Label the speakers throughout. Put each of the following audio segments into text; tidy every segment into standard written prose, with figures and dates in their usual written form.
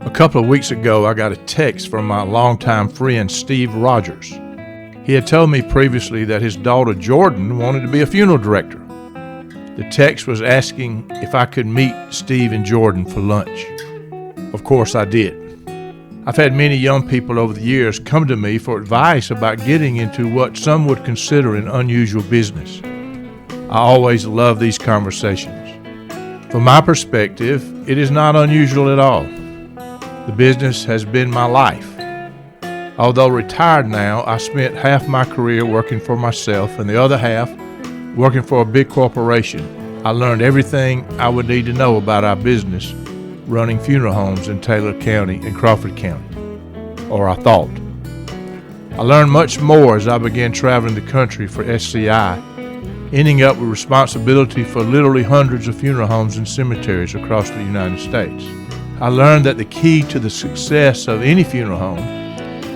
Speaker 1: A couple of weeks ago, I got a text from my longtime friend, Steve Rodgers. He had told me previously that his daughter, Jordan, wanted to be a funeral director. The text was asking if I could meet Steve and Jordan for lunch. Of course, I did. I've had many young people over the years come to me for advice about getting into what some would consider an unusual business. I always love these conversations. From my perspective, it is not unusual at all. The business has been my life. Although retired now, I spent half my career working for myself and the other half working for a big corporation. I learned everything I would need to know about our business running funeral homes in Taylor County and Crawford County, or I thought. I learned much more as I began traveling the country for SCI, ending up with responsibility for literally hundreds of funeral homes and cemeteries across the United States. I learned that the key to the success of any funeral home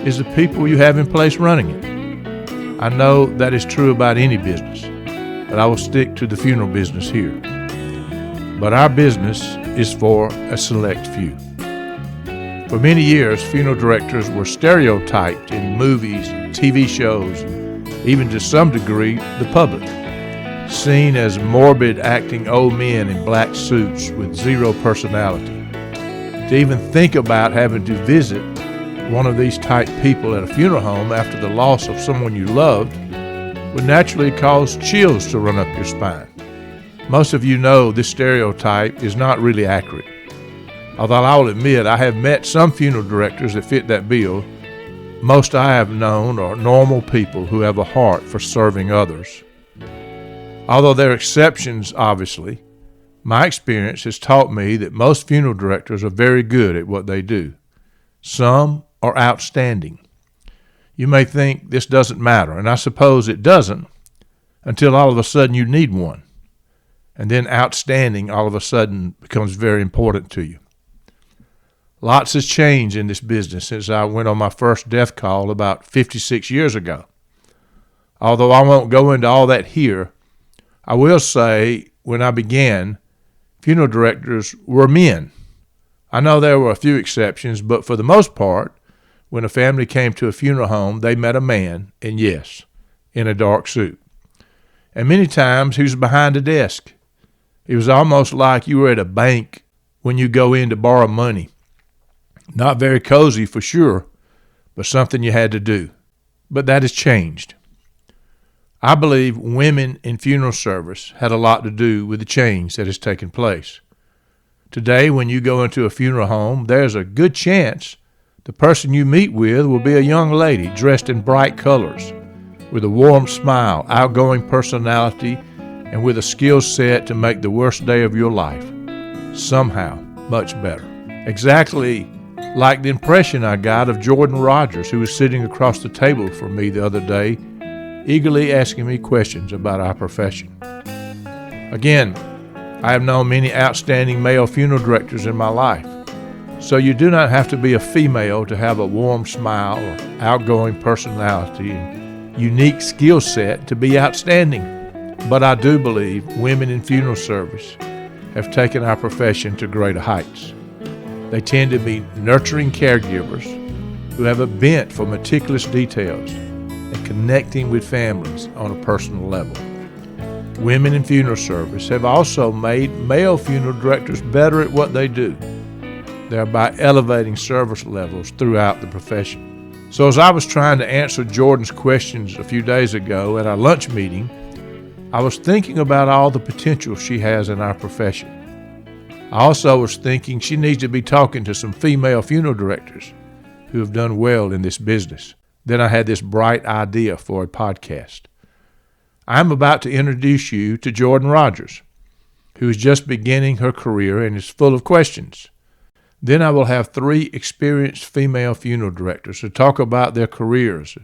Speaker 1: is the people you have in place running it. I know that is true about any business, but I will stick to the funeral business here. But our business is for a select few. For many years, funeral directors were stereotyped in movies, TV shows, and even to some degree, the public, seen as morbid acting old men in black suits with zero personality. To even think about having to visit one of these type people at a funeral home after the loss of someone you loved would naturally cause chills to run up your spine. Most of you know this stereotype is not really accurate. Although I'll admit I have met some funeral directors that fit that bill, most I have known are normal people who have a heart for serving others. Although there are exceptions, obviously, my experience has taught me that most funeral directors are very good at what they do. Some are outstanding. You may think this doesn't matter, and I suppose it doesn't until all of a sudden you need one. And then outstanding all of a sudden becomes very important to you. Lots has changed in this business since I went on my first death call about 56 years ago. Although I won't go into all that here, I will say when I began, funeral directors were men. I know there were a few exceptions, but for the most part, when a family came to a funeral home, they met a man, and yes, in a dark suit. And many times he was behind a desk. It was almost like you were at a bank when you go in to borrow money. Not very cozy for sure, but something you had to do. But that has changed. I believe women in funeral service had a lot to do with the change that has taken place. Today, when you go into a funeral home, there's a good chance the person you meet with will be a young lady dressed in bright colors, with a warm smile, outgoing personality, and with a skill set to make the worst day of your life somehow much better. Exactly like the impression I got of Jordan Rodgers, who was sitting across the table from me the other day, eagerly asking me questions about our profession. Again, I have known many outstanding male funeral directors in my life, so you do not have to be a female to have a warm smile or outgoing personality and unique skill set to be outstanding. But I do believe women in funeral service have taken our profession to greater heights. They tend to be nurturing caregivers who have a bent for meticulous details and connecting with families on a personal level. Women in funeral service have also made male funeral directors better at what they do, thereby elevating service levels throughout the profession. So as I was trying to answer Jordan's questions a few days ago at our lunch meeting, I was thinking about all the potential she has in our profession. I also was thinking she needs to be talking to some female funeral directors who have done well in this business. Then I had this bright idea for a podcast. I'm about to introduce you to Jordan Rodgers, who is just beginning her career and is full of questions. Then I will have 3 experienced female funeral directors to talk about their careers,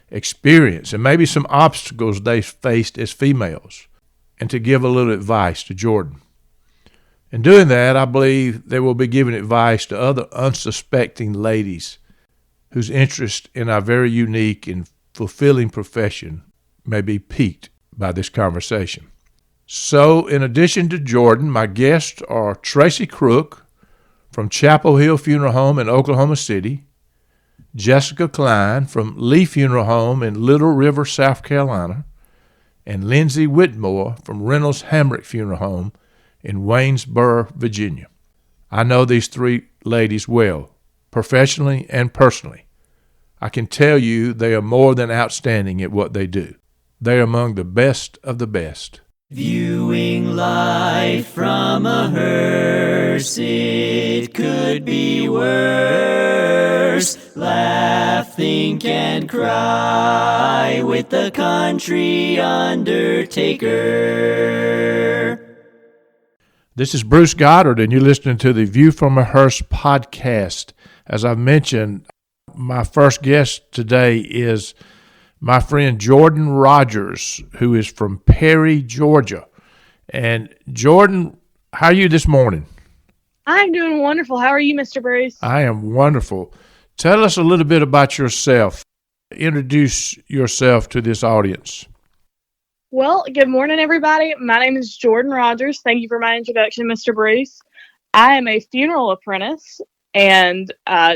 Speaker 1: experience, and maybe some obstacles they faced as females, and to give a little advice to Jordan. In doing that, I believe they will be giving advice to other unsuspecting ladies whose interest in our very unique and fulfilling profession may be piqued by this conversation. So, in addition to Jordan, my guests are Tracy Crook from Chapel Hill Funeral Home in Oklahoma City, Jessica Kline from Lee Funeral Home in Little River, South Carolina, and Lindsey Whitmore from Reynolds Hamrick Funeral Home in Waynesboro, Virginia. I know these three ladies well, professionally and personally. I can tell you they are more than outstanding at what they do. They are among the best of the best.
Speaker 2: Viewing life from a hearse, it could be worse. Laugh, think, and cry with the country undertaker.
Speaker 1: This is Bruce Goddard, and you're listening to the View from a Hearse podcast. As I've mentioned, my first guest today is my friend Jordan Rodgers, who is from Perry, Georgia. And Jordan, how are you this morning?
Speaker 3: I'm doing wonderful. How are you, Mr. Bruce?
Speaker 1: I am wonderful. Tell us a little bit about yourself. Introduce yourself to this audience.
Speaker 3: Well, good morning, everybody. My name is Jordan Rodgers. Thank you for my introduction, Mr. Bruce. I am a funeral apprentice and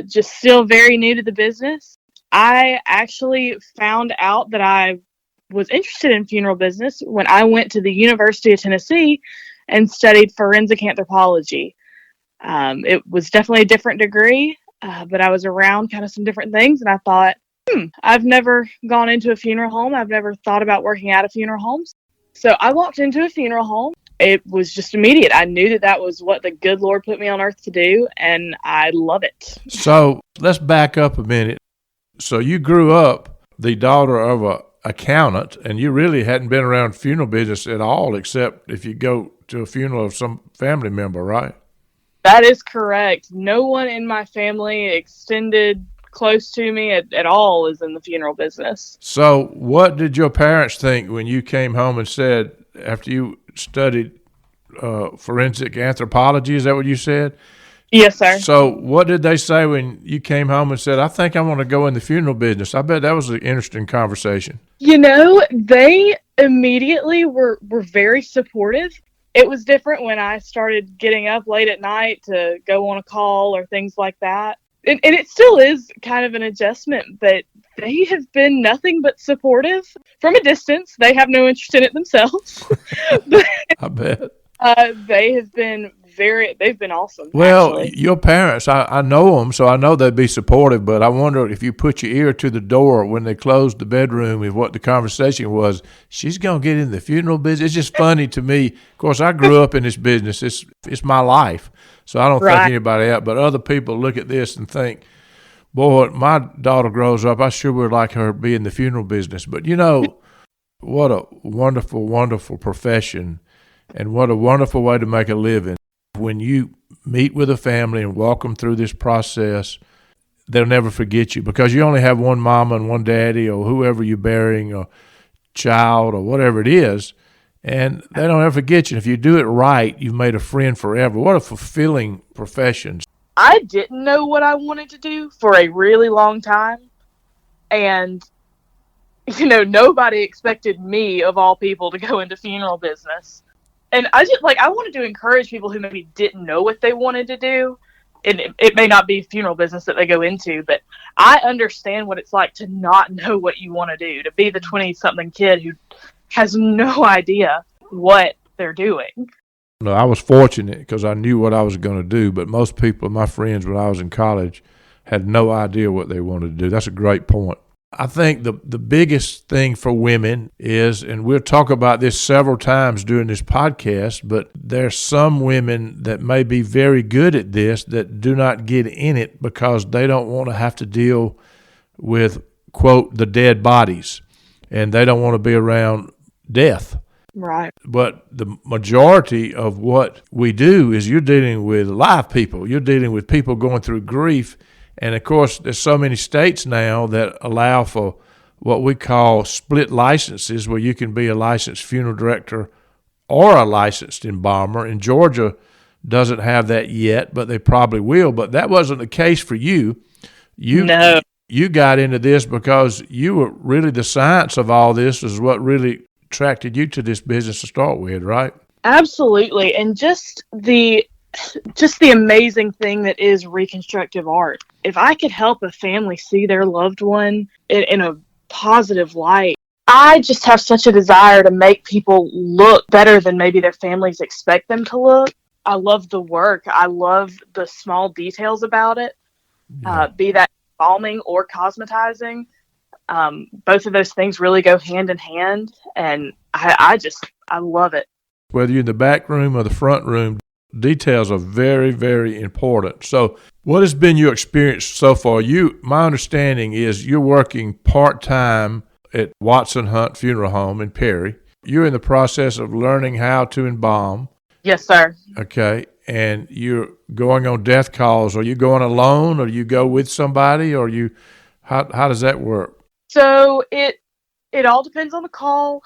Speaker 3: just still very new to the business. I actually found out that I was interested in funeral business when I went to the University of Tennessee and studied forensic anthropology. It was definitely a different degree, but I was around kind of some different things, and I thought, I've never gone into a funeral home. I've never thought about working at a funeral home. So I walked into a funeral home. It was just immediate. I knew that that was what the good Lord put me on earth to do, and I love it.
Speaker 1: So let's back up a minute. So you grew up the daughter of an accountant, and you really hadn't been around funeral business at all, except if you go to a funeral of some family member, right?
Speaker 3: That is correct. No one in my family extended close to me at all is in the funeral business.
Speaker 1: So what did your parents think when you came home and said, after you studied forensic anthropology, is that what you said?
Speaker 3: Yes, sir.
Speaker 1: So what did they say when you came home and said, I think I want to go in the funeral business? I bet that was an interesting conversation.
Speaker 3: You know, they immediately were very supportive. It was different when I started getting up late at night to go on a call or things like that. And it still is kind of an adjustment, but they have been nothing but supportive. From a distance, they have no interest in it themselves. But
Speaker 1: I bet.
Speaker 3: they've been awesome.
Speaker 1: Well,
Speaker 3: actually.
Speaker 1: your parents, I know them, so I know they'd be supportive, but I wonder if you put your ear to the door when they closed the bedroom with what the conversation was, she's going to get in the funeral business. It's just funny to me. Of course, I grew up in this business. It's my life, so I don't think anybody else, but other people look at this and think, boy, when my daughter grows up, I sure would like her to be in the funeral business. But, you know, what a wonderful, wonderful profession, and what a wonderful way to make a living. When you meet with a family and walk them through this process, they'll never forget you because you only have one mama and one daddy or whoever you're burying or child or whatever it is, and they don't ever forget you. And if you do it right, you've made a friend forever. What a fulfilling profession.
Speaker 3: I didn't know what I wanted to do for a really long time, and you know, nobody expected me, of all people, to go into funeral business. And I wanted to encourage people who maybe didn't know what they wanted to do. And it may not be funeral business that they go into, but I understand what it's like to not know what you want to do, to be the 20-something kid who has no idea what they're doing.
Speaker 1: No, I was fortunate because I knew what I was going to do, but most people, my friends when I was in college, had no idea what they wanted to do. That's a great point. I think the biggest thing for women is, and we'll talk about this several times during this podcast, but there's some women that may be very good at this that do not get in it because they don't want to have to deal with, quote, the dead bodies, and they don't want to be around death.
Speaker 3: Right.
Speaker 1: But the majority of what we do is you're dealing with live people. You're dealing with people going through grief. And, of course, there's so many states now that allow for what we call split licenses, where you can be a licensed funeral director or a licensed embalmer. And Georgia doesn't have that yet, but they probably will. But that wasn't the case for you.
Speaker 3: No.
Speaker 1: You got into this because you were really, the science of all this is what really attracted you to this business to start with, right?
Speaker 3: Absolutely. And just the just the amazing thing that is reconstructive art. If I could help a family see their loved one in a positive light, I just have such a desire to make people look better than maybe their families expect them to look. I love the work. I love the small details about it, be that embalming or cosmetizing. Both of those things really go hand in hand, and I love it.
Speaker 1: Whether you're in the back room or the front room, details are very, very important. So what has been your experience so far? My understanding is you're working part-time at Watson Hunt Funeral Home in Perry. You're in the process of learning how to embalm.
Speaker 3: Yes, sir.
Speaker 1: Okay. And you're going on death calls. Are you going alone, or you go with somebody, or how does that work?
Speaker 3: So it all depends on the call.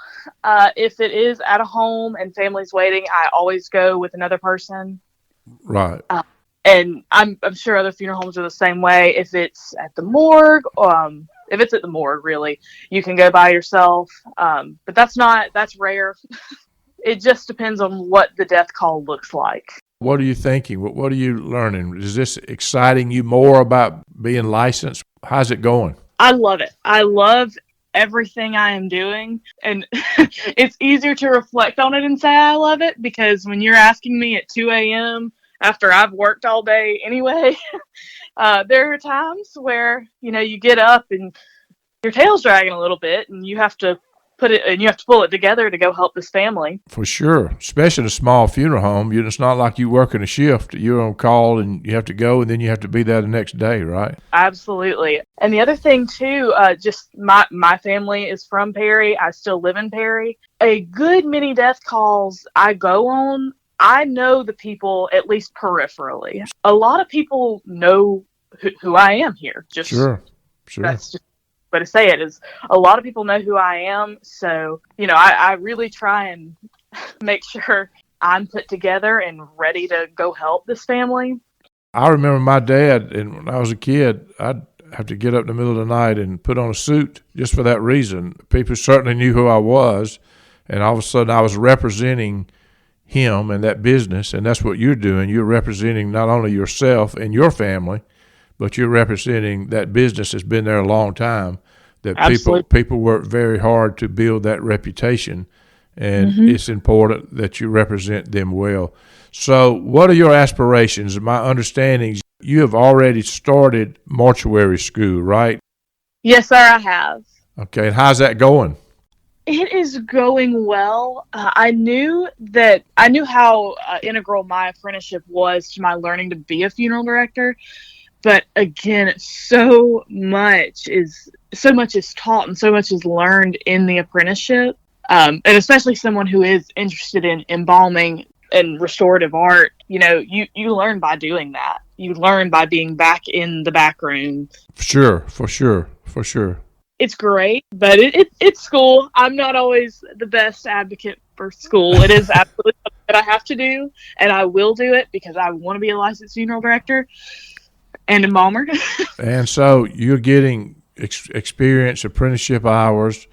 Speaker 3: If it is at a home and family's waiting, I always go with another person.
Speaker 1: Right.
Speaker 3: And I'm sure other funeral homes are the same way. If it's at the morgue, if it's at the morgue, really, you can go by yourself. But that's rare. It just depends on what the death call looks like.
Speaker 1: What are you thinking? What are you learning? Is this exciting you more about being licensed? How's it going?
Speaker 3: I love it. I love everything I am doing. And it's easier to reflect on it and say I love it, because when you're asking me at 2 a.m. after I've worked all day anyway, there are times where, you get up and your tail's dragging a little bit, and you have to pull it together to go help this family.
Speaker 1: For sure, especially in a small funeral home. It's not like you work in a shift. You're on call and you have to go, and then you have to be there the next day, right?
Speaker 3: Absolutely. And the other thing too, just my family is from Perry. I still live in Perry. A good many death calls I go on, I know the people at least peripherally. A lot of people know who I am here.
Speaker 1: Sure.
Speaker 3: That's just way to say it, is a lot of people know who I am. So, I really try and make sure I'm put together and ready to go help this family.
Speaker 1: I remember my dad, and when I was a kid, I'd have to get up in the middle of the night and put on a suit just for that reason. People certainly knew who I was, and all of a sudden I was representing him and that business, and that's what you're doing. You're representing not only yourself and your family, but you're representing that business that's been there a long time, that people work very hard to build that reputation, and it's important that you represent them well. So what are your aspirations? My understanding is you have already started mortuary school, right?
Speaker 3: Yes, sir, I have.
Speaker 1: Okay, and how's that going?
Speaker 3: It is going well. I knew how integral my apprenticeship was to my learning to be a funeral director. But again, so much is taught and so much is learned in the apprenticeship. And especially someone who is interested in embalming and restorative art, you learn by doing that. You learn by being back in the back room. For sure. It's great, but it's school. I'm not always the best advocate for school. It is absolutely something that I have to do, and I will do it because I want to be a licensed funeral director and embalmer. And
Speaker 1: so you're getting experience, apprenticeship hours,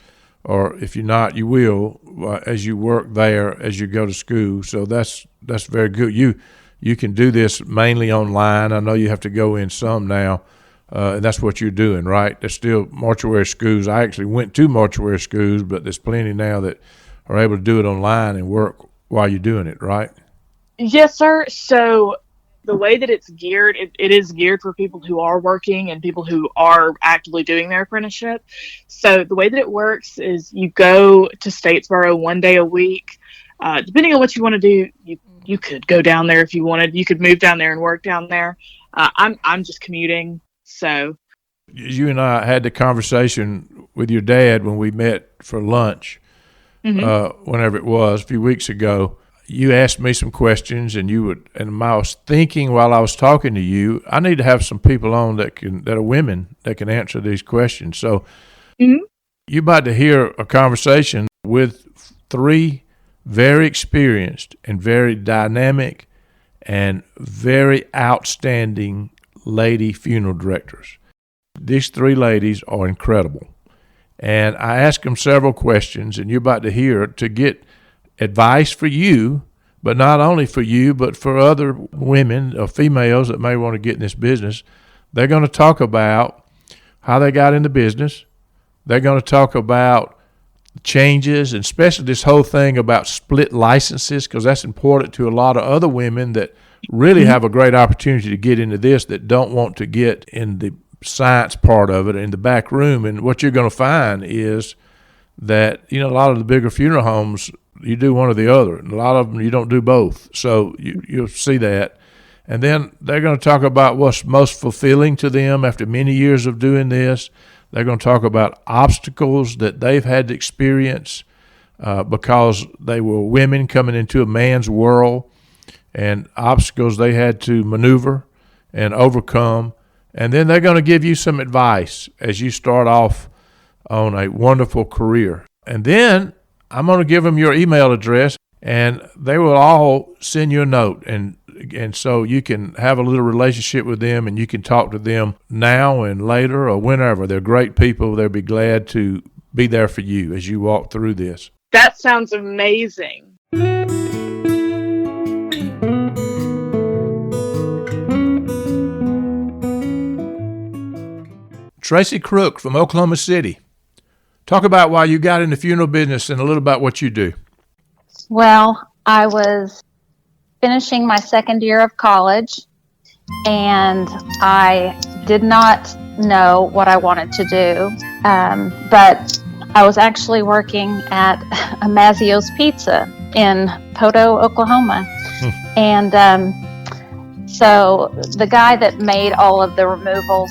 Speaker 1: or if you're not, you will, as you work there, as you go to school. So that's very good. You can do this mainly online. I know you have to go in some now, and that's what you're doing, right? There's still mortuary schools. I actually went to mortuary schools, but there's plenty now that are able to do it online and work while you're doing it, right?
Speaker 3: Yes, sir. So the way that it's geared, it is geared for people who are working and people who are actively doing their apprenticeship. So the way that it works is you go to Statesboro one day a week. Depending on what you want to do, you could go down there if you wanted. You could move down there and work down there. I'm just commuting. So
Speaker 1: you and I had the conversation with your dad when we met for lunch, whenever it was, a few weeks ago. You asked me some questions, and I was thinking while I was talking to you, I need to have some people on that are women that can answer these questions. So you're about to hear a conversation with three very experienced and very dynamic and very outstanding lady funeral directors. These three ladies are incredible. And I asked them several questions, and you're about to hear to get advice for you, but not only for you, but for other women or females that may want to get in this business. They're going to talk about how they got in the business. They're going to talk about changes, and especially this whole thing about split licenses, because that's important to a lot of other women that really have a great opportunity to get into this that don't want to get in the science part of it in the back room. And what you're going to find is that, a lot of the bigger funeral homes, you do one or the other. And a lot of them, you don't do both. So you'll see that. And then they're going to talk about what's most fulfilling to them after many years of doing this. They're going to talk about obstacles that they've had to experience because they were women coming into a man's world, and obstacles they had to maneuver and overcome. And then they're going to give you some advice as you start off on a wonderful career. And then I'm going to give them your email address, and they will all send you a note. And so you can have a little relationship with them, and you can talk to them now and later or whenever. They're great people. They'll be glad to be there for you as you walk through this.
Speaker 3: That sounds amazing.
Speaker 1: Tracy Crook from Oklahoma City. Talk about why you got in the funeral business and a little about what you do.
Speaker 4: Well, I was finishing my second year of college, and I did not know what I wanted to do, but I was actually working at Amazzio's Pizza in Poto, Oklahoma. And so the guy that made all of the removals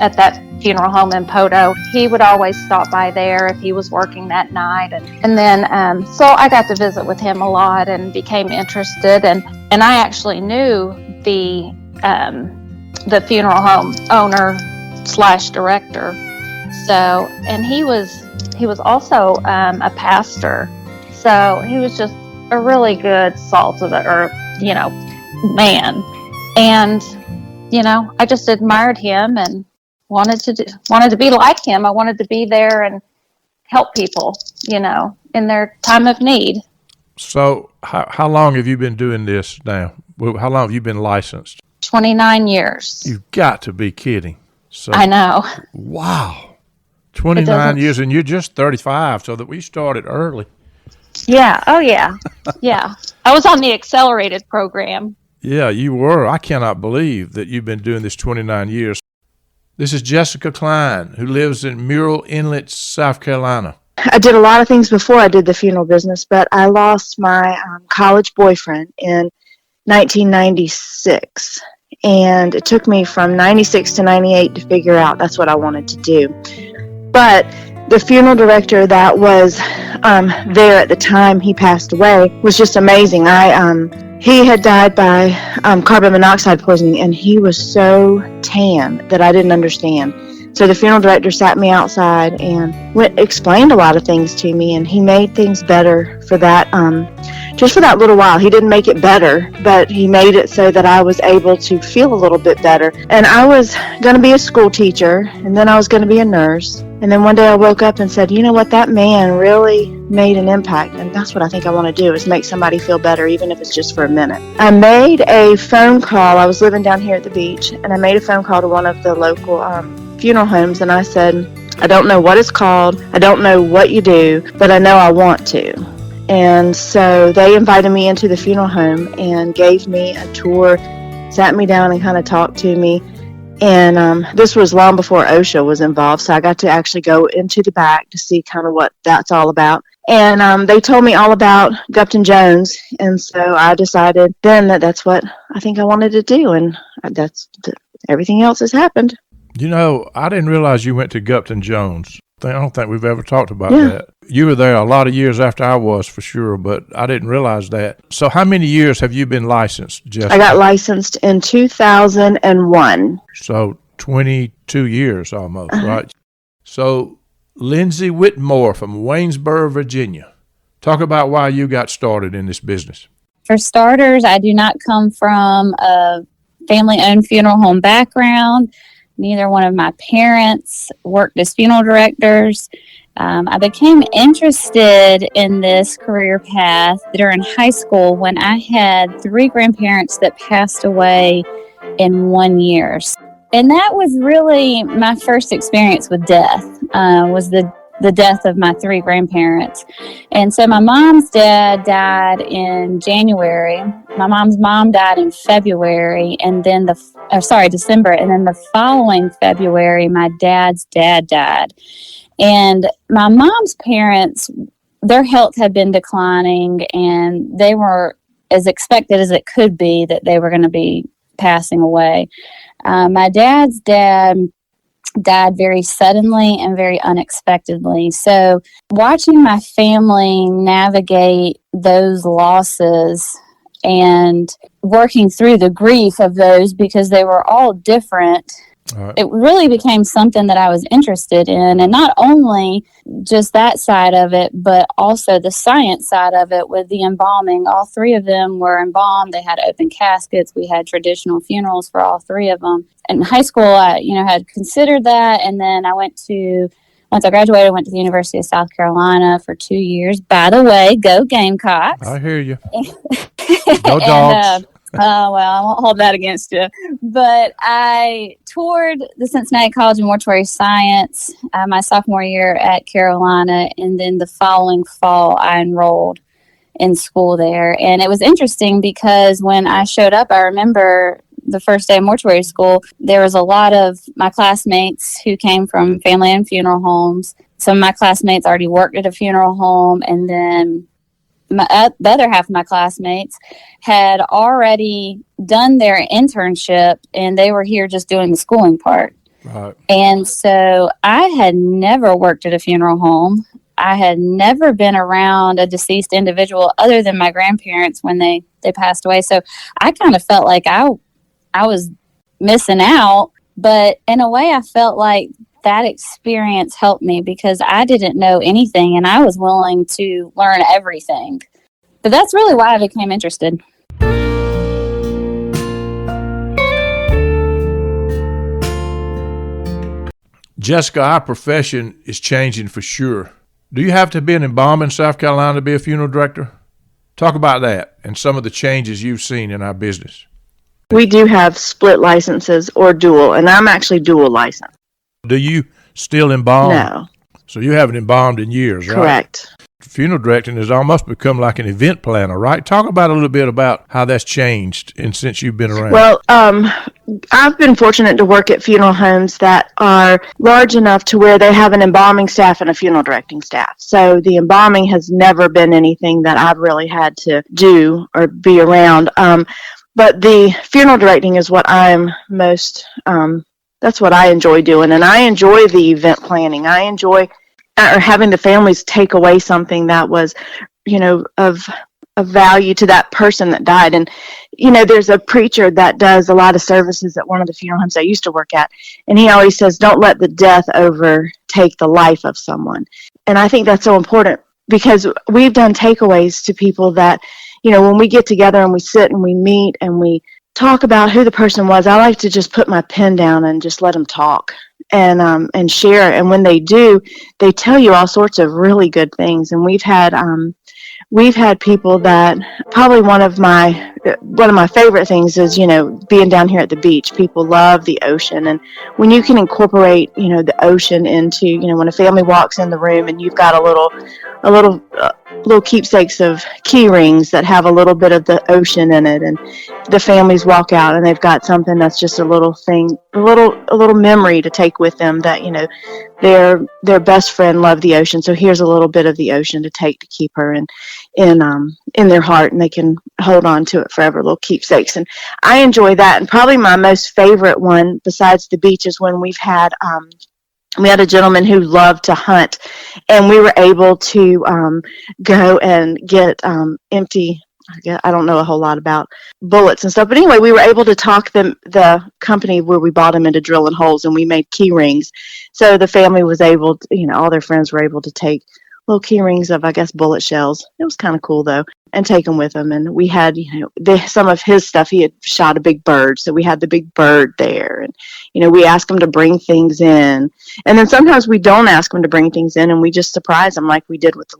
Speaker 4: at that funeral home in Poto, he would always stop by there if he was working that night. And then so I got to visit with him a lot and became interested. And I actually knew the funeral home owner / director. So, and he was also a pastor. So he was just a really good salt of the earth, man. And, I just admired him and wanted to be like him. I wanted to be there and help people, in their time of need.
Speaker 1: So how long have you been doing this now? How long have you been licensed?
Speaker 4: 29 years.
Speaker 1: You've got to be kidding. So,
Speaker 4: I know.
Speaker 1: Wow. 29 years, and you're just 35, so that we started early.
Speaker 4: Yeah. Oh, yeah. Yeah. I was on the accelerated program.
Speaker 1: Yeah, you were. I cannot believe that you've been doing this 29 years. This is Jessica Kline, who lives in Murrell Inlet, South Carolina.
Speaker 5: I did a lot of things before I did the funeral business, but I lost my college boyfriend in 1996. And it took me from 96 to 98 to figure out that's what I wanted to do. But the funeral director that was there at the time he passed away was just amazing. He had died by carbon monoxide poisoning, and he was so tan that I didn't understand. So the funeral director sat me outside and explained a lot of things to me, and he made things better for that, just for that little while. He didn't make it better, but he made it so that I was able to feel a little bit better. And I was going to be a school teacher, and then I was going to be a nurse. And then one day I woke up and said, you know what, that man really made an impact, and that's what I think I want to do, is make somebody feel better, even if it's just for a minute. I made a phone call. I was living down here at the beach, and I made a phone call to one of the local funeral homes, and I said, I don't know what it's called, I don't know what you do, but I know I want to. And so they invited me into the funeral home and gave me a tour, sat me down and kind of talked to me. And this was long before OSHA was involved, so I got to actually go into the back to see kind of what that's all about. And they told me all about Gupton Jones, and so I decided then that that's what I think I wanted to do, and everything else has happened.
Speaker 1: I didn't realize you went to Gupton Jones. I don't think we've ever talked about that. You were there a lot of years after I was, for sure, but I didn't realize that. So how many years have you been licensed, Jessica?
Speaker 5: I got licensed in 2001.
Speaker 1: So 22 years almost, right? So Lindsey Whitmore from Waynesboro, Virginia. Talk about why you got started in this business.
Speaker 6: For starters, I do not come from a family-owned funeral home background. Neither one of my parents worked as funeral directors. I became interested in this career path during high school when I had 3 grandparents that passed away in 1 year. And that was really my first experience with death, was the death of my 3 grandparents. And so my mom's dad died in January. My mom's mom died in February, and then December. And then the following February, my dad's dad died. And my mom's parents, their health had been declining, and they were as expected as it could be that they were going to be passing away. My dad's dad died very suddenly and very unexpectedly. So watching my family navigate those losses and working through the grief of those, because they were all different, it really became something that I was interested in. And not only just that side of it, but also the science side of it with the embalming. All 3 of them were embalmed. They had open caskets. We had traditional funerals for all 3 of them. In high school, I had considered that. And then once I graduated, I went to the University of South Carolina for 2 years. By the way, go Gamecocks.
Speaker 1: I hear you. Go Dogs.
Speaker 6: Well, I won't hold that against you. But I toured the Cincinnati College of Mortuary Science my sophomore year at Carolina, and then the following fall I enrolled in school there. And it was interesting because when I showed up, I remember the first day of mortuary school, there was a lot of my classmates who came from family and funeral homes. Some of my classmates already worked at a funeral home, and then the other half of my classmates had already done their internship, and they were here just doing the schooling part.
Speaker 1: Right.
Speaker 6: And so I had never worked at a funeral home. I had never been around a deceased individual other than my grandparents when they passed away. So I kind of felt like I was missing out. But in a way, I felt like that experience helped me because I didn't know anything and I was willing to learn everything. But that's really why I became interested.
Speaker 1: Jessica, our profession is changing for sure. Do you have to be an embalmer in South Carolina to be a funeral director? Talk about that and some of the changes you've seen in our business.
Speaker 5: We do have split licenses or dual, and I'm actually dual licensed.
Speaker 1: Do you still embalm?
Speaker 5: No.
Speaker 1: So you haven't embalmed in years, right?
Speaker 5: Correct.
Speaker 1: Funeral directing has almost become like an event planner, right? Talk about a little bit about how that's changed since you've been around.
Speaker 5: Well, I've been fortunate to work at funeral homes that are large enough to where they have an embalming staff and a funeral directing staff. So the embalming has never been anything that I've really had to do or be around. But the funeral directing is what I'm most, that's what I enjoy doing. And I enjoy the event planning. I enjoy having the families take away something that was, of value to that person that died. And, there's a preacher that does a lot of services at one of the funeral homes I used to work at. And he always says, don't let the death overtake the life of someone. And I think that's so important because we've done takeaways to people that, when we get together and we sit and we meet and we talk about who the person was, I like to just put my pen down and just let them talk and share. And when they do, they tell you all sorts of really good things. And we've had people that probably one of my favorite things is, being down here at the beach. People love the ocean. And when you can incorporate, the ocean into, when a family walks in the room and you've got a little keepsakes of key rings that have a little bit of the ocean in it, and the families walk out and they've got something that's just a little thing, a little memory to take with them that, their best friend loved the ocean. So here's a little bit of the ocean to take to keep her in their heart, and they can hold on to it forever, little keepsakes. And I enjoy that. And probably my most favorite one besides the beach is when we had a gentleman who loved to hunt, and we were able to go and get empty, I don't know a whole lot about bullets and stuff, but anyway, we were able to talk the company where we bought them into drilling holes, and we made key rings. So the family was able to, all their friends were able to take little key rings of, I guess, bullet shells. It was kind of cool, though. and take them with him. And we had, some of his stuff, he had shot a big bird. So we had the big bird there. And, we ask him to bring things in. And then sometimes we don't ask him to bring things in, and we just surprise them like we did with the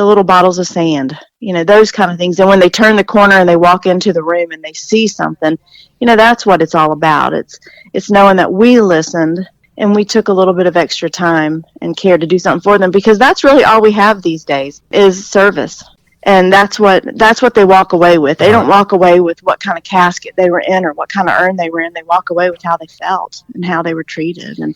Speaker 5: little bottles of sand, those kind of things. And when they turn the corner and they walk into the room and they see something, that's what it's all about. It's knowing that we listened and we took a little bit of extra time and care to do something for them, because that's really all we have these days is service. And that's what they walk away with. They don't walk away with what kind of casket they were in or what kind of urn they were in. They walk away with how they felt and how they were treated. And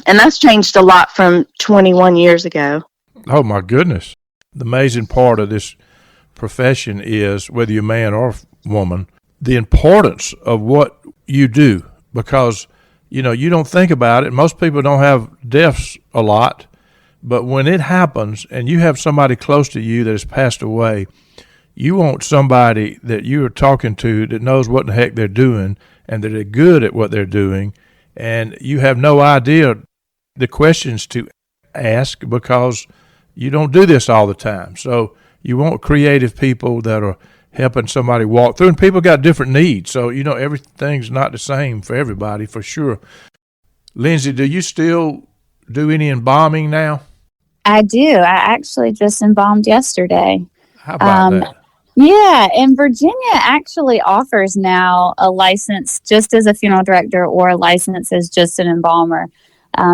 Speaker 5: that's changed a lot from 21 years ago.
Speaker 1: Oh, my goodness. The amazing part of this profession is, whether you're man or woman, the importance of what you do, because, you don't think about it. Most people don't have deaths a lot, but when it happens and you have somebody close to you that has passed away, you want somebody that you're talking to that knows what the heck they're doing and that they're good at what they're doing, and you have no idea the questions to ask because you don't do this all the time. So you want creative people that are helping somebody walk through, and people got different needs. So, everything's not the same for everybody, for sure. Lindsey, do you still do any embalming now?
Speaker 6: I do. I actually just embalmed yesterday.
Speaker 1: How about that?
Speaker 6: Yeah, and Virginia actually offers now a license just as a funeral director or a license as just an embalmer.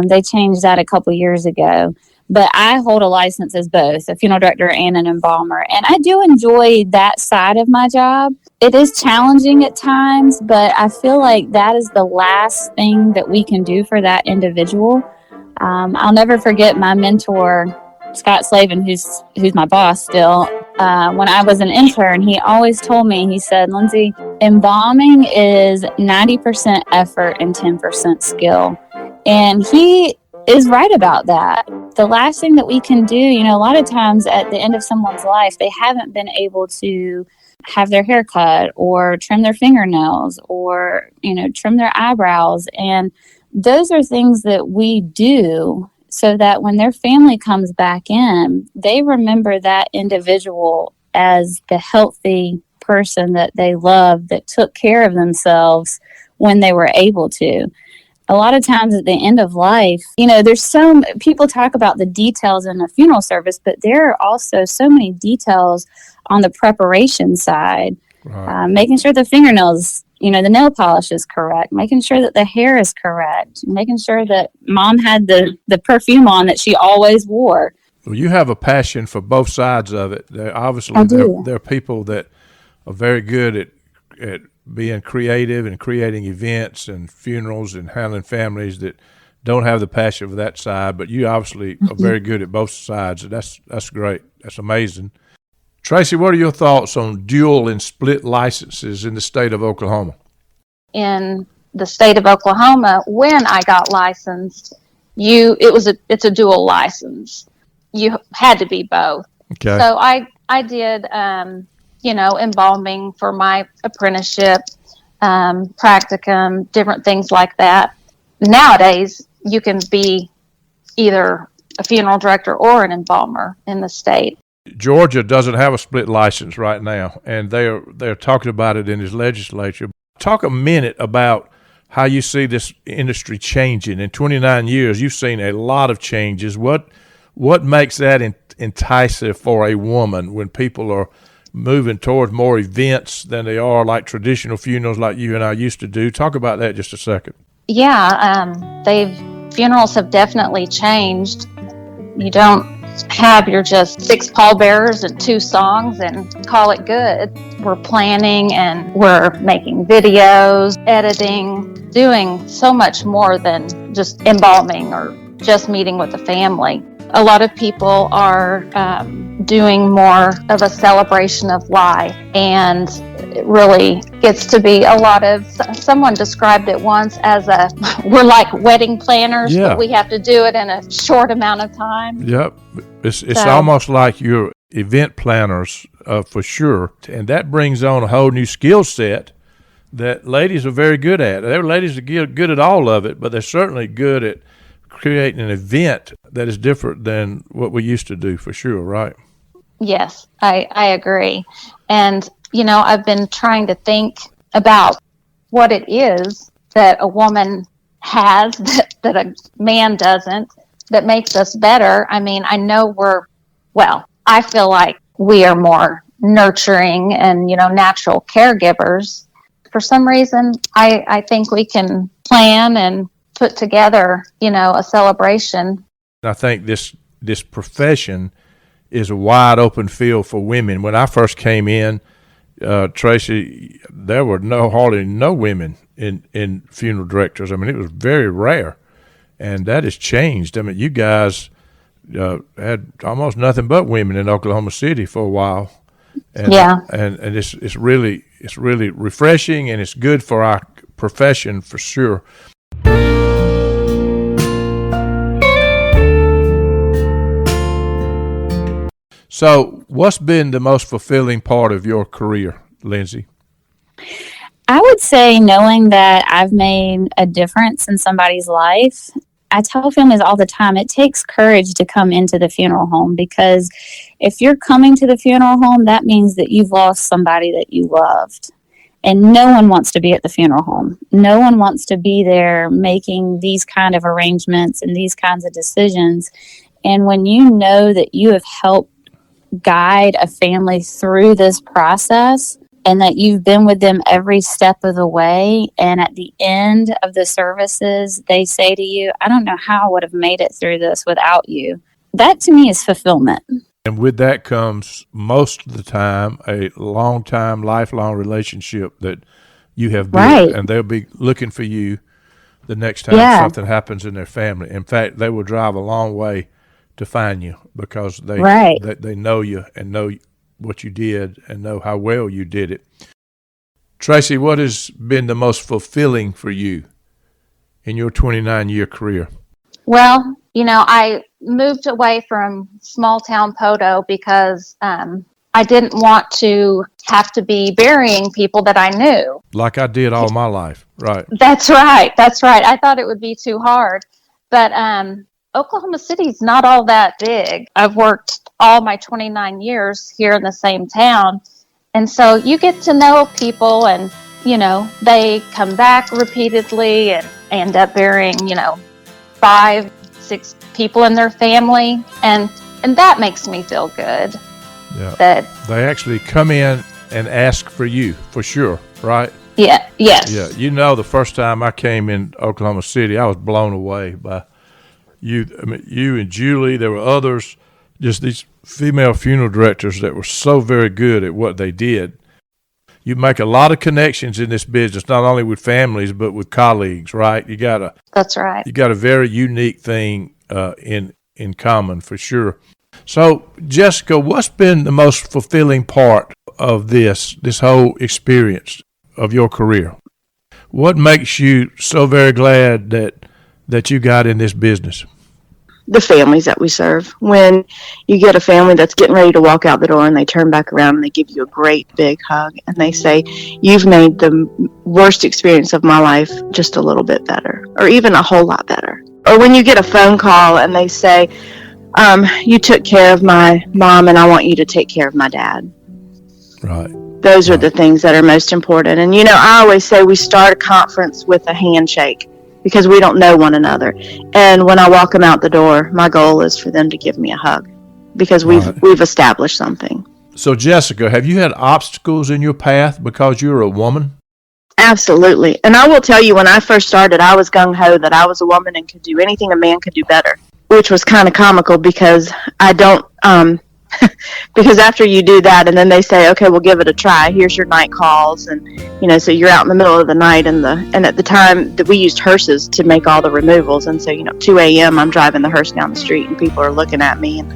Speaker 6: They changed that a couple years ago. But I hold a license as both a funeral director and an embalmer. And I do enjoy that side of my job. It is challenging at times, but I feel like that is the last thing that we can do for that individual. I'll never forget my mentor, Scott Slavin, who's my boss still. When I was an intern, he always told me, he said, Lindsey, embalming is 90% effort and 10% skill. And he is right about that. The last thing that we can do, a lot of times at the end of someone's life, they haven't been able to have their hair cut or trim their fingernails or, trim their eyebrows. And those are things that we do so that when their family comes back in, they remember that individual as the healthy person that they loved, that took care of themselves when they were able to. A lot of times at the end of life, there's people talk about the details in a funeral service, but there are also so many details on the preparation side, right. Making sure the fingernails, the nail polish is correct, making sure that the hair is correct, making sure that mom had the perfume on that she always wore.
Speaker 1: Well, you have a passion for both sides of it. There are people that are very good at being creative and creating events and funerals and handling families that don't have the passion for that side, but you obviously are very good at both sides. That's great. That's amazing. Tracy, what are your thoughts on dual and split licenses in the state of Oklahoma?
Speaker 4: In the state of Oklahoma, when I got licensed, it's a dual license. You had to be both.
Speaker 1: Okay.
Speaker 4: So I did embalming for my apprenticeship, practicum, different things like that. Nowadays, you can be either a funeral director or an embalmer in the state.
Speaker 1: Georgia doesn't have a split license right now, and they're talking about it in his legislature. Talk a minute about how you see this industry changing. In 29 years, you've seen a lot of changes. What makes that enticing for a woman when people are moving towards more events than they are like traditional funerals like you and I used to do? Talk about that just a second.
Speaker 4: Yeah, funerals have definitely changed. You don't have your just 6 pallbearers and 2 songs and call it good. We're planning and we're making videos, editing, doing so much more than just embalming or just meeting with the family. A lot of people are doing more of a celebration of life, and it really gets to be a lot of, someone described it once as we're like wedding planners, but we have to do it in a short amount of time.
Speaker 1: Yep. It's almost like you're event planners for sure, and that brings on a whole new skill set that ladies are very good at. Ladies are good at all of it, but they're certainly good at creating an event that is different than what we used to do, for sure, right?
Speaker 4: Yes, I agree. And, I've been trying to think about what it is that a woman has that a man doesn't, that makes us better. I mean, I know I feel like we are more nurturing and, natural caregivers. For some reason, I think we can plan and put together, a celebration.
Speaker 1: I think this profession is a wide open field for women. When I first came in, Tracy, there were hardly no women in funeral directors. I mean, it was very rare, and that has changed. I mean, you guys had almost nothing but women in Oklahoma City for a while, and and it's really refreshing, and it's good for our profession for sure. So, what's been the most fulfilling part of your career, Lindsey?
Speaker 6: I would say knowing that I've made a difference in somebody's life. I tell families all the time, it takes courage to come into the funeral home, because if you're coming to the funeral home, that means that you've lost somebody that you loved. And no one wants to be at the funeral home. No one wants to be there making these kind of arrangements and these kinds of decisions. And when you know that you have helped guide a family through this process, and that you've been with them every step of the way, and at the end of the services they say to you, I don't know how I would have made it through this without you. That to me is fulfillment.
Speaker 1: And with that comes most of the time a lifelong relationship that you have built, right. And they'll be looking for you the next time something happens in their family. In fact, they will drive a long way to find you, because they know you and know what you did and know how well you did it. Tracy, what has been the most fulfilling for you in your 29-year career?
Speaker 4: Well, I moved away from small town Poto because I didn't want to have to be burying people that I knew.
Speaker 1: Like I did all my life, right?
Speaker 4: That's right. I thought it would be too hard. But Oklahoma City's not all that big. I've worked all my 29 years here in the same town. And so you get to know people, and, they come back repeatedly and end up burying, 5, 6 people in their family. And that makes me feel good.
Speaker 1: Yeah.
Speaker 4: That
Speaker 1: they actually come in and ask for you, for sure, right?
Speaker 4: Yeah. Yes.
Speaker 1: Yeah. The first time I came in Oklahoma City, I was blown away by you and Julie. There were others, just these female funeral directors that were so very good at what they did. You make a lot of connections in this business, not only with families but with colleagues, right? That's right. You got a very unique thing in common, for sure. So, Jessica, what's been the most fulfilling part of this whole experience of your career? What makes you so very glad that you got in this business?
Speaker 5: The families that we serve. When you get a family that's getting ready to walk out the door and they turn back around and they give you a great big hug and they say, you've made the worst experience of my life just a little bit better, or even a whole lot better. Or when you get a phone call and they say, you took care of my mom and I want you to take care of my dad.
Speaker 1: Right.
Speaker 5: Those are the things that are most important. And, I always say we start a conference with a handshake, because we don't know one another. And when I walk them out the door, my goal is for them to give me a hug, because we've established something.
Speaker 1: So, Jessica, have you had obstacles in your path because you're a woman?
Speaker 5: Absolutely. And I will tell you, when I first started, I was gung-ho that I was a woman and could do anything a man could do better, which was kind of comical, because I don't because after you do that and then they say, okay, we'll give it a try, here's your night calls, and so you're out in the middle of the night, and at the time that we used hearses to make all the removals, and so 2 a.m. I'm driving the hearse down the street and people are looking at me, and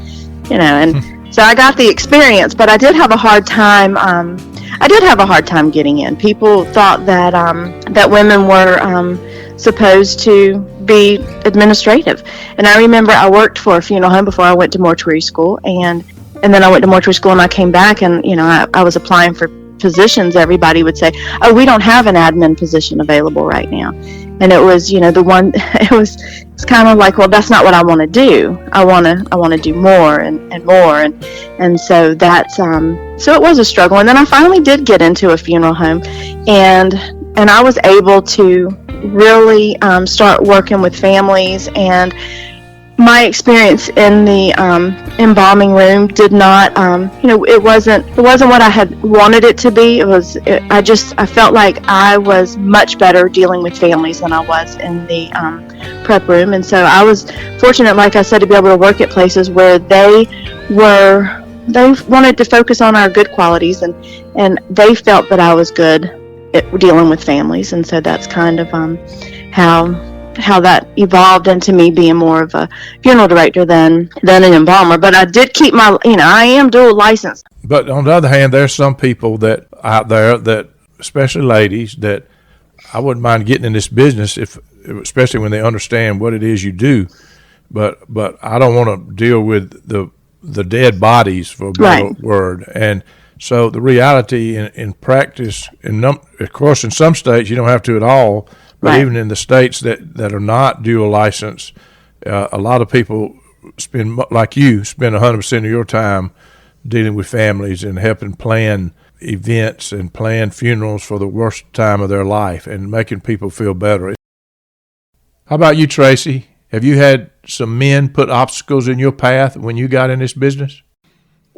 Speaker 5: and so I got the experience, but I did have a hard time getting in. People thought that that women were supposed to be administrative. And I remember I worked for a funeral home before I went to mortuary school, and then I went to mortuary school and I came back, and I was applying for positions. Everybody would say, oh, we don't have an admin position available right now. And it was it's kind of like, well, that's not what I want to do. I want to do more and more. And so that's, so it was a struggle. And then I finally did get into a funeral home, and I was able to really start working with families. And my experience in the embalming room did not, it wasn't what I had wanted it to be. I felt like I was much better dealing with families than I was in the prep room. And so I was fortunate, like I said, to be able to work at places where they wanted to focus on our good qualities, and they felt that I was good at dealing with families. And so that's kind of how that evolved into me being more of a funeral director than an embalmer. But I did keep I am dual licensed.
Speaker 1: But on the other hand, there's some people that out there that, especially ladies, that I wouldn't mind getting in this business especially when they understand what it is you do. But I don't want to deal with the dead bodies, for a better word. And so the reality in practice, of course, in some states you don't have to at all. But even in the states that are not dual license, a lot of people spend 100% of your time dealing with families and helping plan events and plan funerals for the worst time of their life and making people feel better. How about you, Tracy? Have you had some men put obstacles in your path when you got in this business?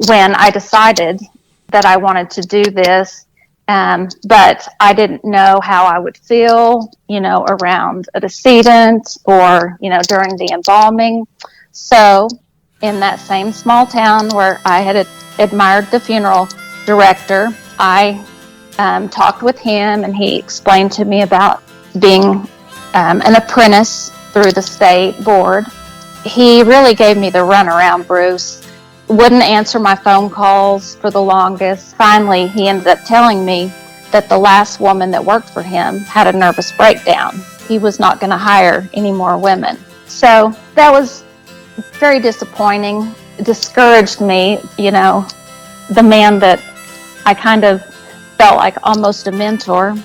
Speaker 4: When I decided that I wanted to do this, but I didn't know how I would feel, around a decedent or, during the embalming. So in that same small town where I had admired the funeral director, I talked with him, and he explained to me about being an apprentice through the state board. He really gave me the runaround, Bruce. Wouldn't answer my phone calls for the longest. Finally, he ended up telling me that the last woman that worked for him had a nervous breakdown. He was not going to hire any more women. So that was very disappointing. It discouraged me, the man that I kind of felt like almost a mentor.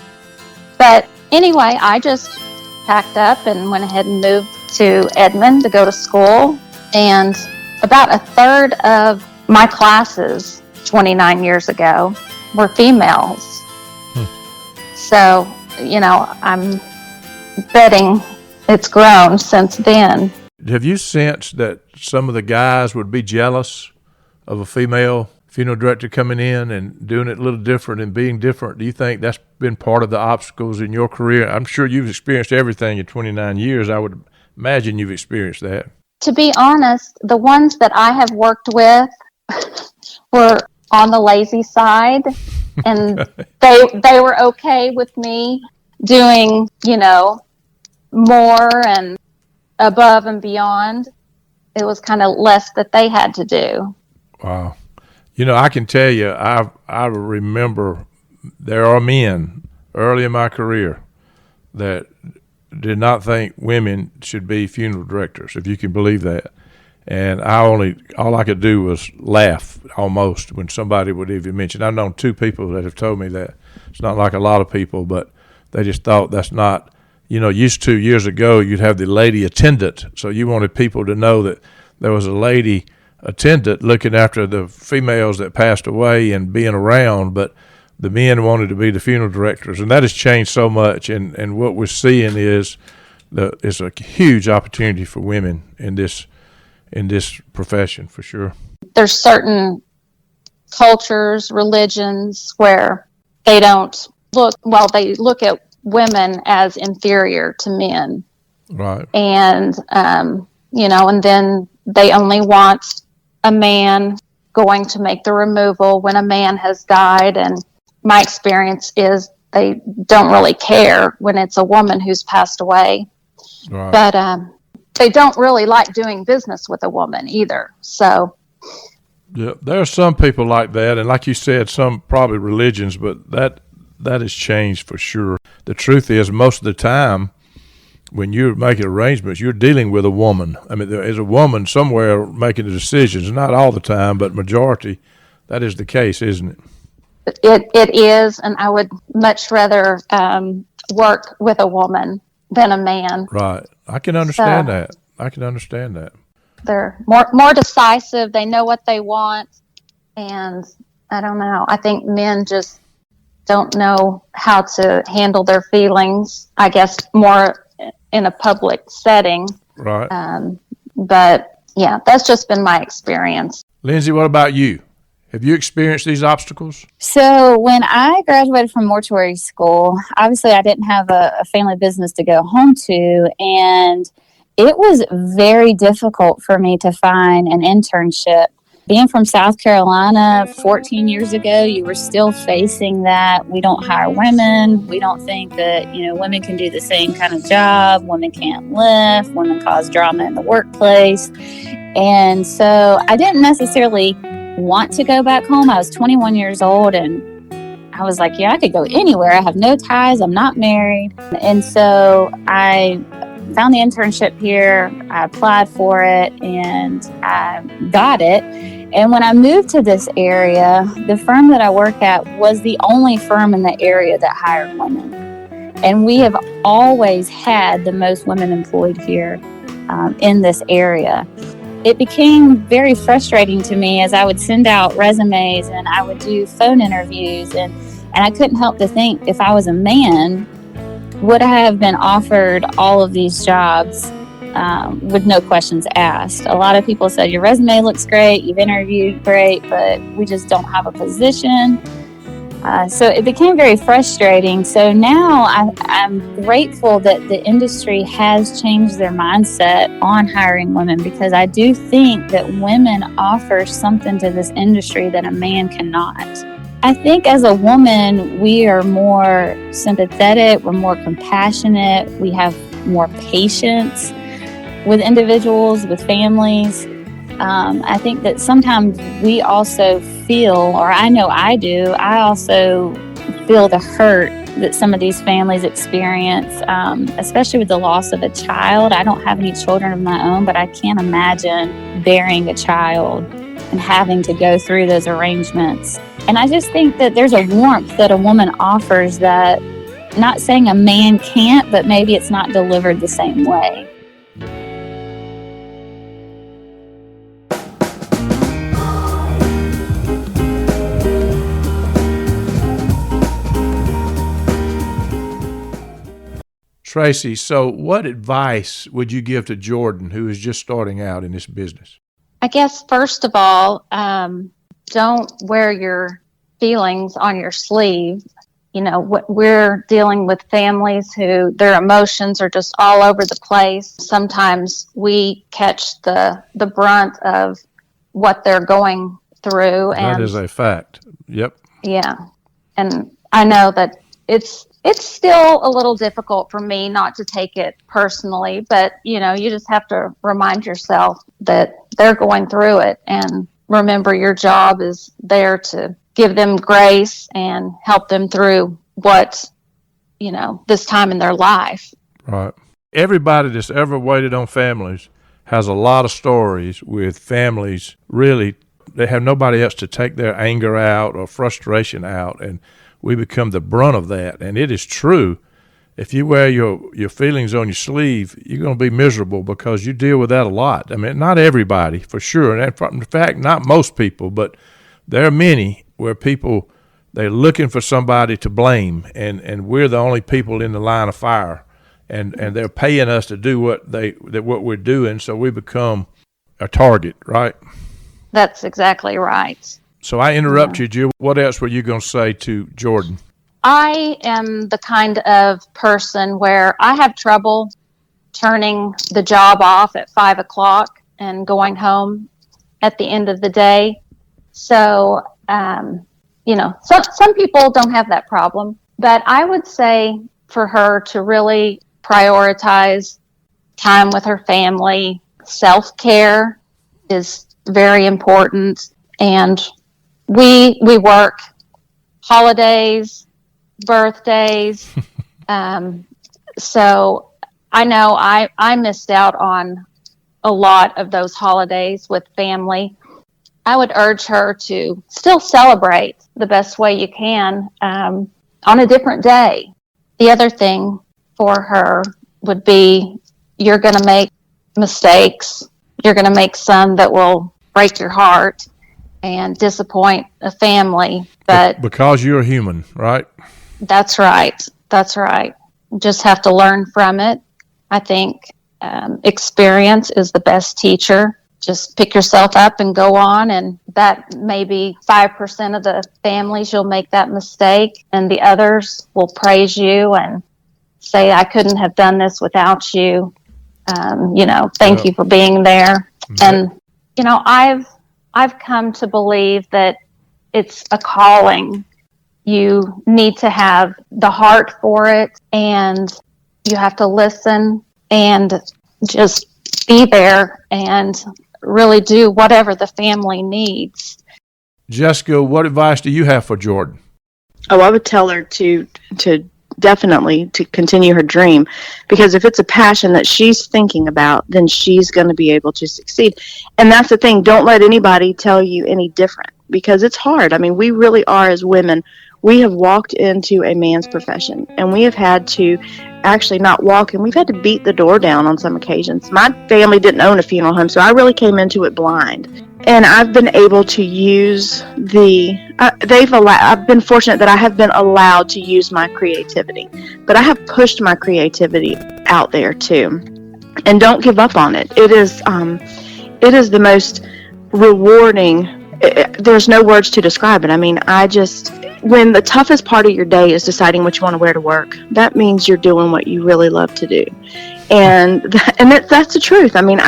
Speaker 4: But anyway, I just packed up and went ahead and moved to Edmond to go to school. And about a third of my classes 29 years ago were females. So, I'm betting it's grown since then.
Speaker 1: Have you sensed that some of the guys would be jealous of a female funeral director coming in and doing it a little different and being different? Do you think that's been part of the obstacles in your career? I'm sure you've experienced everything in 29 years. I would imagine you've experienced that.
Speaker 4: To be honest, the ones that I have worked with were on the lazy side, and they were okay with me doing, more and above and beyond. It was kind of less that they had to do.
Speaker 1: Wow. I can tell you, I remember there are men early in my career that did not think women should be funeral directors, if you can believe that. And all I could do was laugh almost when somebody would even mention. I've known two people that have told me that. It's not like a lot of people, but they just thought that's not, used to years ago, you'd have the lady attendant. So you wanted people to know that there was a lady attendant looking after the females that passed away and being around, but the men wanted to be the funeral directors. And that has changed so much. And what we're seeing is a huge opportunity for women in this profession, for sure.
Speaker 4: There's certain cultures, religions where they look at women as inferior to men.
Speaker 1: Right.
Speaker 4: And, and then they only want a man going to make the removal when a man has died. And my experience is they don't really care when it's a woman who's passed away. Right. But they don't really like doing business with a woman either. So
Speaker 1: yeah, there are some people like that, and like you said, some probably religions, but that has changed for sure. The truth is, most of the time when you're making arrangements, you're dealing with a woman. I mean, there is a woman somewhere making the decisions. Not all the time, but majority, that is the case, isn't it?
Speaker 4: It is, and I would much rather work with a woman than a man.
Speaker 1: Right. I can understand that. I can understand that.
Speaker 4: They're more decisive. They know what they want. And I don't know. I think men just don't know how to handle their feelings, I guess, more in a public setting.
Speaker 1: Right.
Speaker 4: But yeah, that's just been my experience.
Speaker 1: Lindsey, what about you? Have you experienced these obstacles?
Speaker 6: So when I graduated from mortuary school, obviously I didn't have a family business to go home to, and it was very difficult for me to find an internship. Being from South Carolina 14 years ago, you were still facing that. We don't hire women. We don't think that, women can do the same kind of job. Women can't lift. Women cause drama in the workplace. And so I didn't necessarily want to go back home. I was 21 years old and I was like, yeah, I could go anywhere. I have no ties. I'm not married. And so I found the internship here. I applied for it and I got it. And when I moved to this area, the firm that I work at was the only firm in the area that hired women. And we have always had the most women employed here in this area. It became very frustrating to me as I would send out resumes and I would do phone interviews. And I couldn't help to think, if I was a man, would I have been offered all of these jobs with no questions asked? A lot of people said, your resume looks great, you've interviewed great, but we just don't have a position. So it became very frustrating. So now I'm grateful that the industry has changed their mindset on hiring women, because I do think that women offer something to this industry that a man cannot. I think as a woman, we are more sympathetic, we're more compassionate, we have more patience with individuals, with families. I think that sometimes we also feel, or I know I do, I also feel the hurt that some of these families experience, especially with the loss of a child. I don't have any children of my own, but I can't imagine bearing a child and having to go through those arrangements. And I just think that there's a warmth that a woman offers that, not saying a man can't, but maybe it's not delivered the same way.
Speaker 1: Tracy, so what advice would you give to Jordan, who is just starting out in this business?
Speaker 4: I guess, first of all, don't wear your feelings on your sleeve. We're dealing with families who their emotions are just all over the place. Sometimes we catch the brunt of what they're going through.
Speaker 1: That is a fact. Yep.
Speaker 4: Yeah. And I know that it's still a little difficult for me not to take it personally, but you just have to remind yourself that they're going through it, and remember your job is there to give them grace and help them through what, this time in their life.
Speaker 1: Right. Everybody that's ever waited on families has a lot of stories with families. Really, they have nobody else to take their anger out or frustration out, and we become the brunt of that. And it is true. If you wear your feelings on your sleeve, you're going to be miserable, because you deal with that a lot. I mean, not everybody, for sure. And in fact, not most people, but there are many where people, they're looking for somebody to blame, and we're the only people in the line of fire. And they're paying us to do what we're doing, so we become a target, right?
Speaker 4: That's exactly right.
Speaker 1: So I interrupt you, Jill. What else were you going to say to Jordan?
Speaker 4: I am the kind of person where I have trouble turning the job off at 5 o'clock and going home at the end of the day. So, some people don't have that problem, but I would say for her to really prioritize time with her family. Self-care is very important, and we work holidays, birthdays. So I know I missed out on a lot of those holidays with family. I would urge her to still celebrate the best way you can on a different day. The other thing for her would be, you're going to make mistakes. You're going to make some that will break your heart and disappoint a family. But
Speaker 1: because you're a human, right?
Speaker 4: That's right. That's right. Just have to learn from it. I think experience is the best teacher. Just pick yourself up and go on, and that maybe 5% of the families you'll make that mistake, and the others will praise you and say, I couldn't have done this without you. Thank you for being there. And I've come to believe that it's a calling. You need to have the heart for it, and you have to listen and just be there and really do whatever the family needs.
Speaker 1: Jessica, what advice do you have for Jordan?
Speaker 5: Oh, I would tell her to definitely to continue her dream, because if it's a passion that she's thinking about, then she's going to be able to succeed. And that's the thing. Don't let anybody tell you any different, because it's hard. I mean, we really are, as women, we have walked into a man's profession, and we have had to actually not walk, and we've had to beat the door down on some occasions. My family didn't own a funeral home, so I really came into it blind. And I've been able to use I've been fortunate that I have been allowed to use my creativity, but I have pushed my creativity out there too. And don't give up on it. It is the most rewarding. There's no words to describe it. I mean, when the toughest part of your day is deciding what you want to wear to work, that means you're doing what you really love to do. And that's the truth. I mean,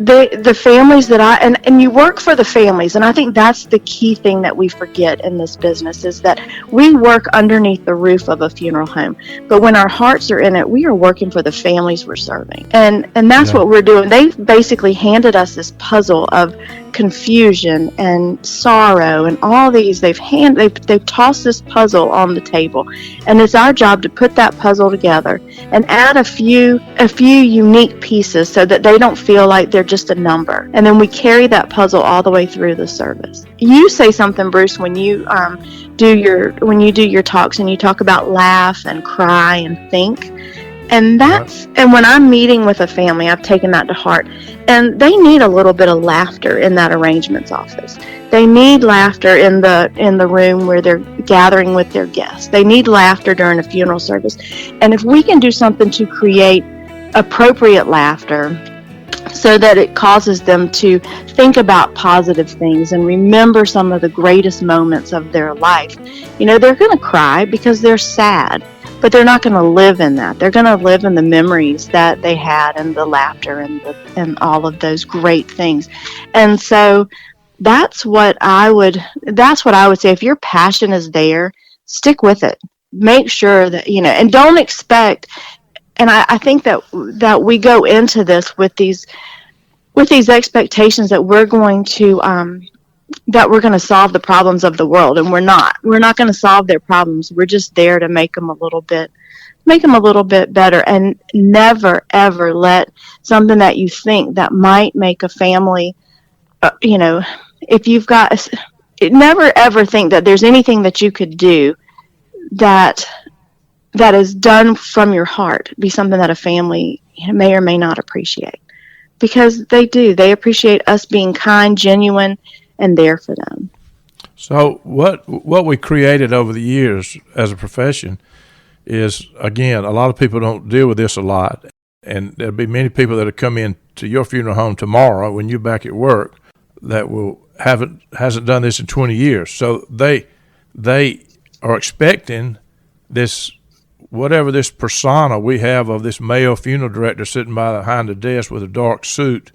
Speaker 5: the families that and you work for the families, and I think that's the key thing that we forget in this business, is that we work underneath the roof of a funeral home, but when our hearts are in it, we are working for the families we're serving, and that's what we're doing. They've basically handed us this puzzle of confusion and sorrow and all these. They've tossed this puzzle on the table, and it's our job to put that puzzle together and add a few unique pieces so that they don't feel like they're just a number. And then we carry that puzzle all the way through the service. You say something, Bruce, when you do your talks, and you talk about laugh and cry and think. And and when I'm meeting with a family, I've taken that to heart. And they need a little bit of laughter in that arrangements office. They need laughter in the room where they're gathering with their guests. They need laughter during a funeral service. And if we can do something to create appropriate laughter, so that it causes them to think about positive things and remember some of the greatest moments of their life. They're going to cry because they're sad, but they're not going to live in that. They're going to live in the memories that they had, and the laughter and all of those great things. And so that's what I would say. If your passion is there, stick with it. Make sure that, and don't expect. And I think that we go into this with these expectations that we're going to solve the problems of the world, and we're not. We're not going to solve their problems. We're just there to make them a little bit better. And never ever let something that you think that might make a family, if you've got, never ever think that there's anything that you could do that is done from your heart be something that a family may or may not appreciate, because they do. They appreciate us being kind, genuine, and there for them.
Speaker 1: So what we created over the years as a profession is, again, a lot of people don't deal with this a lot, and there'll be many people that will come in to your funeral home tomorrow when you're back at work that hasn't done this in 20 years. So they are expecting this, whatever this persona we have of this male funeral director sitting behind the desk with a dark suit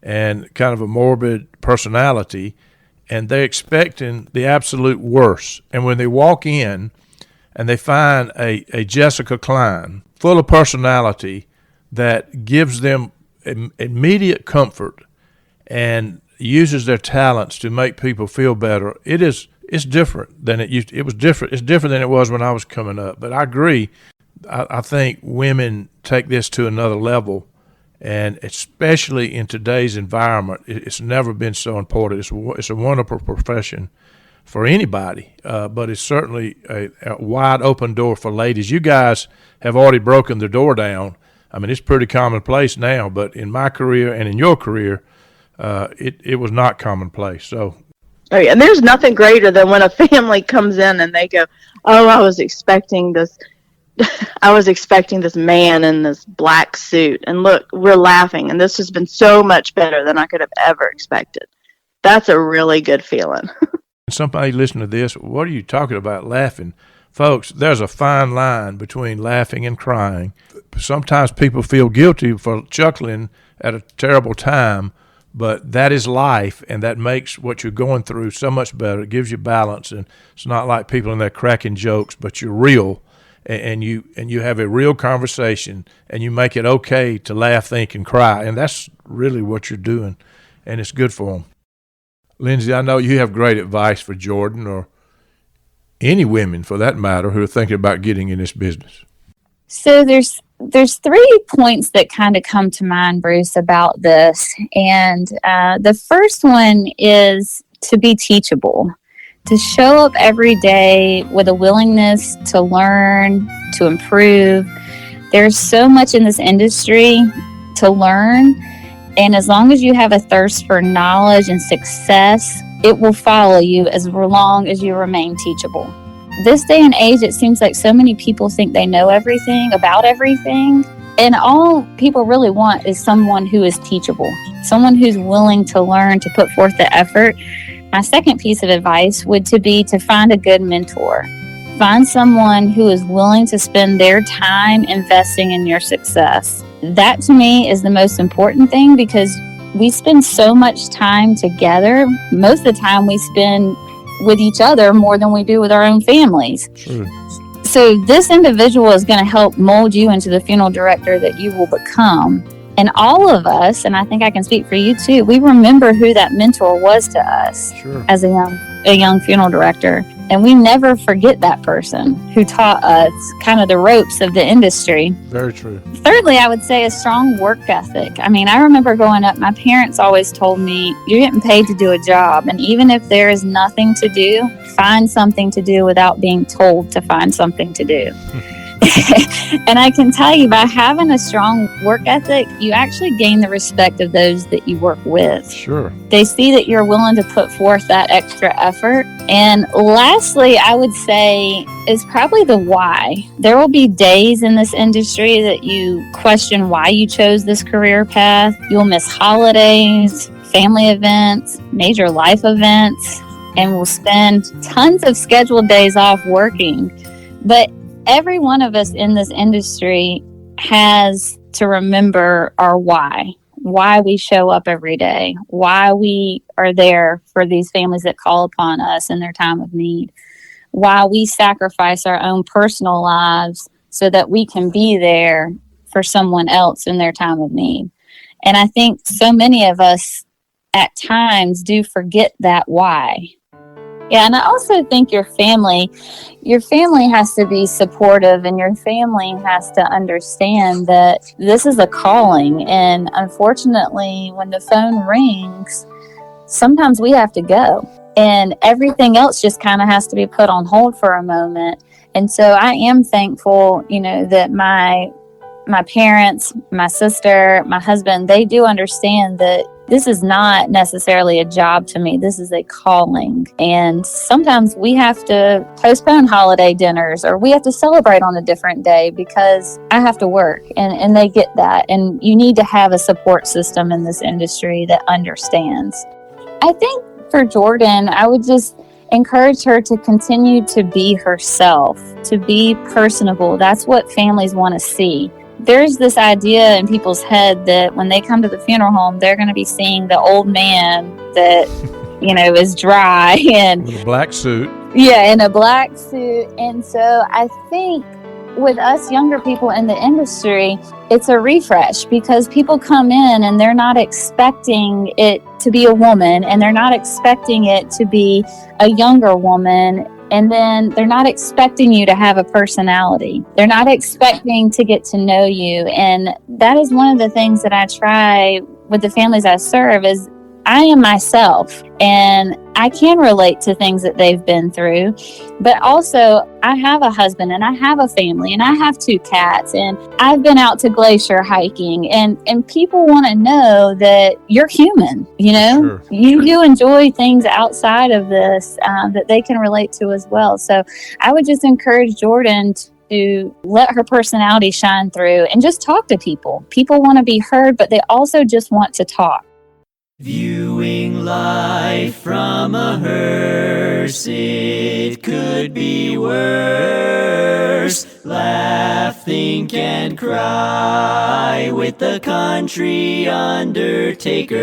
Speaker 1: and kind of a morbid personality, and they're expecting the absolute worst. And when they walk in and they find a Jessica Kline full of personality that gives them immediate comfort and uses their talents to make people feel better, it's different than it was different. It's different than it was when I was coming up. But I agree. I think women take this to another level, and especially in today's environment, it's never been so important. It's a wonderful profession for anybody, but it's certainly a wide open door for ladies. You guys have already broken the door down, I mean, it's pretty commonplace now, but in my career and in your career, it was not commonplace. So,
Speaker 5: oh, yeah. And there's nothing greater than when a family comes in and they go, "Oh, I was expecting this. I was expecting this man in this black suit, and look, we're laughing, and this has been so much better than I could have ever expected." That's a really good feeling.
Speaker 1: Somebody listening to this, what are you talking about laughing? Folks, there's a fine line between laughing and crying. Sometimes people feel guilty for chuckling at a terrible time, but that is life, and that makes what you're going through so much better. It gives you balance, and it's not like people in there cracking jokes, but you're real, and you have a real conversation, and you make it okay to laugh, think, and cry, and that's really what you're doing, and it's good for them. Lindsey, I know you have great advice for Jordan, or any women for that matter, who are thinking about getting in this business.
Speaker 6: So there's 3 points that kind of come to mind, Bruce, about this. And the first one is to be teachable, to show up every day with a willingness to learn, to improve. There's so much in this industry to learn. And as long as you have a thirst for knowledge and success, it will follow you as long as you remain teachable. This day and age, it seems like so many people think they know everything about everything. And all people really want is someone who is teachable, someone who's willing to learn, to put forth the effort. My second piece of advice would be to find a good mentor. Find someone who is willing to spend their time investing in your success. That to me is the most important thing, because we spend so much time together. Most of the time we spend with each other more than we do with our own families.
Speaker 1: True.
Speaker 6: So this individual is going to help mold you into the funeral director that you will become. And all of us, and I think I can speak for you too, we remember who that mentor was to us.
Speaker 1: Sure.
Speaker 6: As a young funeral director. And we never forget that person who taught us kind of the ropes of the industry.
Speaker 1: Very true.
Speaker 6: Thirdly, I would say a strong work ethic. I mean, I remember growing up, my parents always told me, you're getting paid to do a job. And even if there is nothing to do, find something to do without being told to find something to do. And I can tell you, by having a strong work ethic, you actually gain the respect of those that you work with.
Speaker 1: Sure.
Speaker 6: They see that you're willing to put forth that extra effort. And lastly, I would say is probably the why. There will be days in this industry that you question why you chose this career path. You'll miss holidays, family events, major life events, and will spend tons of scheduled days off working. But every one of us in this industry has to remember our why we show up every day, why we are there for these families that call upon us in their time of need, why we sacrifice our own personal lives so that we can be there for someone else in their time of need. And I think so many of us at times do forget that why. Yeah, and I also think your family has to be supportive, and your family has to understand that this is a calling. And unfortunately, when the phone rings, sometimes we have to go, and everything else just kind of has to be put on hold for a moment. And so I am thankful, that my parents, my sister, my husband, they do understand that this is not necessarily a job to me. This is a calling. And sometimes we have to postpone holiday dinners, or we have to celebrate on a different day because I have to work, and they get that. And you need to have a support system in this industry that understands. I think for Jordan, I would just encourage her to continue to be herself, to be personable. That's what families want to see. There's this idea in people's head that when they come to the funeral home, they're going to be seeing the old man that, is dry and
Speaker 1: with a black suit.
Speaker 6: Yeah, in a black suit. And so I think with us younger people in the industry, it's a refresh, because people come in and they're not expecting it to be a woman, and they're not expecting it to be a younger woman. And then they're not expecting you to have a personality. They're not expecting to get to know you. And that is one of the things that I try with the families I serve, is I am myself, and I can relate to things that they've been through. But also, I have a husband, and I have a family, and I have 2 cats, and I've been out to glacier hiking, and people want to know that you're human.
Speaker 1: Sure.
Speaker 6: You do enjoy things outside of this that they can relate to as well. So I would just encourage Jordan to let her personality shine through and just talk to people. People want to be heard, but they also just want to talk.
Speaker 2: Viewing life from a hearse, it could be worse. Laugh, think, and cry with the country undertaker.